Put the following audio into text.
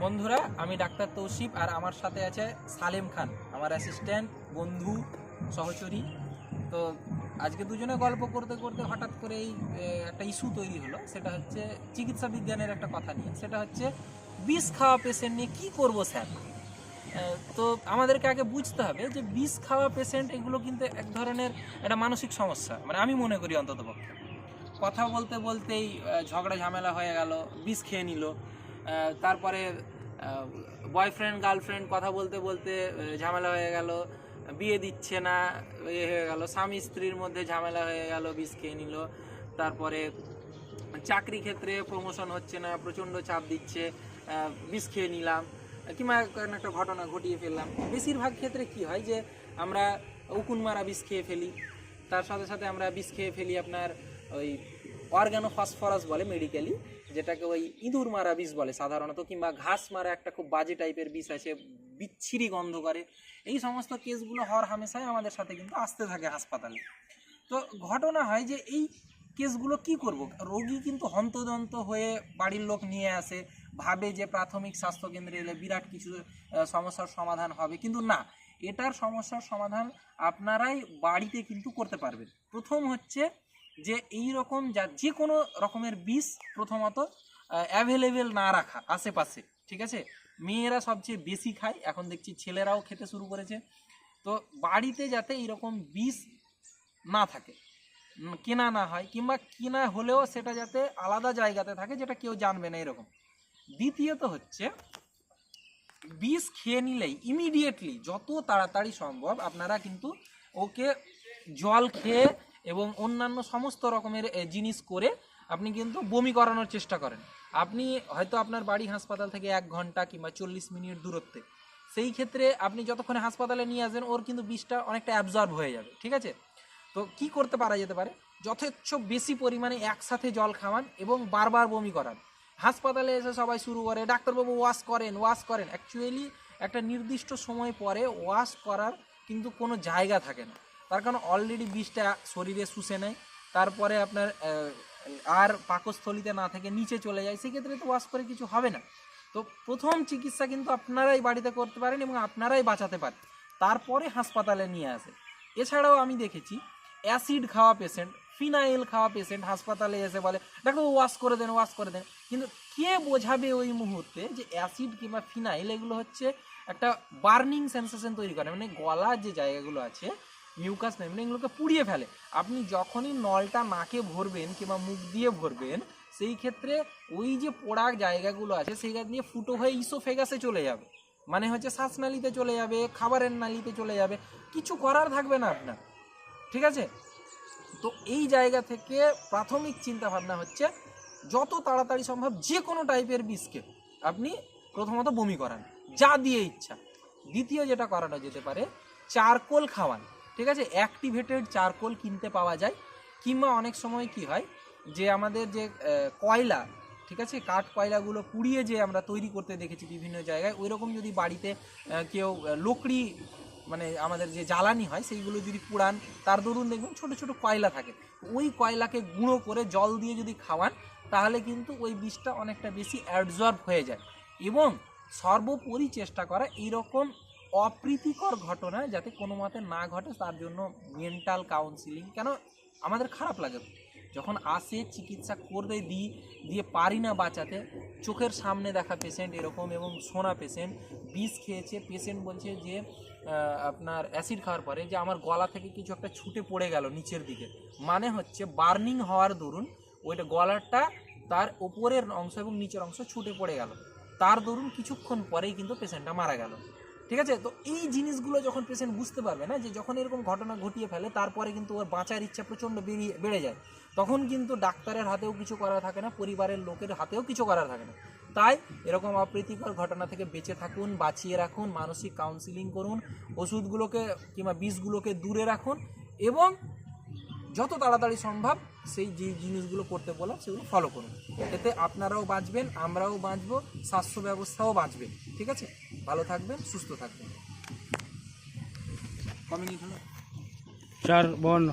বন্ধুরা, আমি ডাক্তার তৌসিফ আর আমার সাথে আছে সালেম খান, আমার অ্যাসিস্ট্যান্ট, বন্ধু, সহচরী। তো আজকে দুজনে গল্প করতে করতে হঠাৎ করে এই একটা ইস্যু তৈরি হলো। সেটা হচ্ছে চিকিৎসা বিজ্ঞানের একটা কথা নিয়ে। সেটা হচ্ছে বিষ খাওয়া পেশেন্ট নিয়ে কী করবো স্যার। তো আমাদেরকে আগে বুঝতে হবে যে বিষ খাওয়া পেশেন্ট এগুলো কিন্তু এক ধরনের একটা মানসিক সমস্যা, মানে আমি মনে করি অন্ততপক্ষে। কথা বলতে বলতেই ঝগড়া ঝামেলা হয়ে গেল, বিষ খেয়ে নিল। তারপরে বয়ফ্রেন্ড গার্লফ্রেন্ড কথা বলতে বলতে ঝামেলা হয়ে গেল, বিয়ে দিচ্ছে না, ইয়ে হয়ে গেল, স্বামী স্ত্রীর মধ্যে ঝামেলা হয়ে গেল, বিষ খেয়ে নিল। তারপরে চাকরি ক্ষেত্রে প্রমোশন হচ্ছে না, প্রচণ্ড চাপ দিচ্ছে, বিষ খেয়ে নিলাম, কিংবা একটা ঘটনা ঘটিয়ে ফেললাম। বেশিরভাগ ক্ষেত্রে কি হয় যে আমরা উকুন মারা বিষ খেয়ে ফেলি, তার সাথে সাথে আমরা বিষ খেয়ে ফেলি আপনার ওই অর্গানোফসফরাস বলে মেডিকেলি, যেটাকে ওই ইঁদুর মারা বিষ বলে সাধারণত, কিংবা ঘাস মারা একটা খুব বাজে টাইপের বিষ আছে, বিচ্ছিরি গন্ধ করে। এই সমস্ত কেসগুলো হর হামেশাই আমাদের সাথে কিন্তু আসতে থাকে হাসপাতালে। তো ঘটনা হয় যে এই কেসগুলো কি করব, রোগী কিন্তু হন্তদন্ত হয়ে বাড়ির লোক নিয়ে আসে, ভাবে যে প্রাথমিক স্বাস্থ্যকেন্দ্রে এলে বিরাট কিছু সমস্যার সমাধান হবে, কিন্তু না, এটার সমস্যার সমাধান আপনারাই বাড়িতে কিন্তু করতে পারবেন। প্রথম হচ্ছে যে এই রকম যে কোনো রকমের বিষ প্রথমত অ্যাভেলেবেল না রাখা আশেপাশে, ঠিক আছে। মেয়েরা সবচেয়ে বেশি খায়, এখন দেখছি ছেলেরাও খেতে শুরু করেছে। তো বাড়িতে যাতে এইরকম বিষ না থাকে, কেনা না হয়, কিংবা কেনা হলেও সেটা যাতে আলাদা জায়গাতে থাকে যেটা কেউ জানবে না, এরকম। দ্বিতীয়ত হচ্ছে বিষ খেয়ে নিলেই ইমিডিয়েটলি যত তাড়াতাড়ি সম্ভব আপনারা কিন্তু ওকে জল খেয়ে এবং অন্যান্য সমস্ত রকমের জিনিস করে আপনি কিন্তু বমি করানোর চেষ্টা করেন। আপনি হয়তো আপনার বাড়ি হাসপাতাল থেকে 1 ঘন্টা কিংবা 40 মিনিট দূরত্বে, সেই ক্ষেত্রে আপনি যতক্ষণে হাসপাতালে নিয়ে আসবেন ওর কিন্তু বিষটা অনেকটা অ্যাবজর্ব হয়ে যাবে, ঠিক আছে। তো কি করতে পারা যেতে পারে, যথেচ্ছ বেশি পরিমাণে একসাথে জল খাওয়ান এবং বারবার বমি করান। হাসপাতালে এসে সবাই শুরু করে ডাক্তারবাবু ওয়াশ করেন ওয়াশ করেন, অ্যাকচুয়ালি একটা নির্দিষ্ট সময় পরে ওয়াশ করার কিন্তু কোনো জায়গা থাকে না, তার কারণ অলরেডি বিষটা শরীরে শুষে নেয়, তারপরে আপনার আর পাকস্থলিতে না থেকে নিচে চলে যায়, সেক্ষেত্রে তো ওয়াশ করে কিছু হবে না। তো প্রথম চিকিৎসা কিন্তু আপনারাই বাড়িতে করতে পারেন এবং আপনারাই বাঁচাতে পারেন, তারপরে হাসপাতালে নিয়ে আসে। এছাড়াও আমি দেখেছি অ্যাসিড খাওয়া পেশেন্ট, ফিনাইল খাওয়া পেশেন্ট হাসপাতালে এসে বলে ডাক্তার ওয়াশ করে দেন ওয়াশ করে দেন, কিন্তু কে বোঝাবে ওই মুহূর্তে যে অ্যাসিড কিংবা ফিনাইল এগুলো হচ্ছে একটা বার্নিং সেন্সেশন তৈরি করে, মানে গলার যে জায়গাগুলো আছে মিউকাস মেমব্রেন এগুলোকে পুড়িয়ে ফেলে। আপনি যখনই নলটা নাকে ভরবেন কিংবা মুখ দিয়ে ভরবেন, সেই ক্ষেত্রে ওই যে পোড়া জায়গাগুলো আছে সেই জায়গা দিয়ে ফুটো হয়ে ইসোফেগাসে চলে যাবে, মানে হচ্ছে শ্বাসনালীতে চলে যাবে, খাবারের নালীতে চলে যাবে, কিছু করার থাকবে না আপনার, ঠিক আছে। তো এই জায়গা থেকে প্রাথমিক চিন্তা ভাবনা হচ্ছে যত তাড়াতাড়ি সম্ভব যে কোনো টাইপের বিষকে আপনি প্রথমত বমি করান, যা দিয়ে ইচ্ছা। দ্বিতীয় যেটা করানো যেতে পারে, চারকোল খাওয়ান, ঠিক আছে। অ্যাক্টিভেটেড চারকোল কিনতে পাওয়া যায়, কিংবা অনেক সময় কি হয় যে আমাদের যে কয়লা, ঠিক আছে, কাঠ কয়লাগুলো পুড়িয়ে যে আমরা তৈরি করতে দেখেছি বিভিন্ন জায়গায়, ওই রকম যদি বাড়িতে কেউ লকড়ি, মানে আমাদের যে জ্বালানি হয় সেইগুলো যদি পুড়ান, তার দরুন দেখবেন ছোট ছোট কয়লা থাকে, ওই কয়লাকে গুঁড়ো করে জল দিয়ে যদি খাওয়ান, তাহলে কিন্তু ওই বিষটা অনেকটা বেশি অ্যাবজর্ব হয়ে যায়। এবং সর্বোপরি চেষ্টা করা এইরকম অপ্রীতিকর ঘটনা যাতে কোনো মতে না ঘটে, তার জন্য মেন্টাল কাউন্সিলিং। কেন আমাদের খারাপ লাগে যখন আসে, চিকিৎসা করে দিয়ে পারি না বাঁচাতে, চোখের সামনে দেখা পেশেন্ট এরকম, এবং শোনা পেশেন্ট বিষ খেয়েছে, পেশেন্ট বলছে যে আপনার অ্যাসিড খাওয়ার পরে যে আমার গলা থেকে কিছু একটা ছুটে পড়ে গেল নিচের দিকে, মানে হচ্ছে বার্নিং হওয়ার দরুন ওইটা গলাটা তার ওপরের অংশ এবং নিচের অংশ ছুটে পড়ে গেল, তার দরুন কিছুক্ষণ পরেই কিন্তু পেশেন্টটা মারা গেল, ঠিক আছে। তো এই জিনিসগুলো যখন পেশেন্ট বুঝতে পারবে না, যে যখন এরকম ঘটনা ঘটিয়ে ফেলে তারপরে কিন্তু ওর বাঁচার ইচ্ছা প্রচণ্ড বেড়ে যায়, তখন কিন্তু ডাক্তারের হাতেও কিছু করার থাকে না, পরিবারের লোকের হাতেও কিছু করার থাকে না। তাই এরকম অপ্রীতিকর ঘটনা থেকে বেঁচে থাকুন, বাঁচিয়ে রাখুন, মানসিক কাউন্সিলিং করুন, ওষুধগুলোকে কিংবা বিষগুলোকে দূরে রাখুন, এবং যত তাড়াতাড়ি সম্ভব সেই যে জিনিসগুলো করতে বললাম সেগুলো ফলো করুন। এতে আপনারাও বাঁচবেন, আমরাও বাঁচবো, স্বাস্থ্য ব্যবস্থাও বাঁচবে, ঠিক আছে। ভালো থাকবেন, সুস্থ থাকবেন। কমিউনিটি হলো 4 বর্ণ।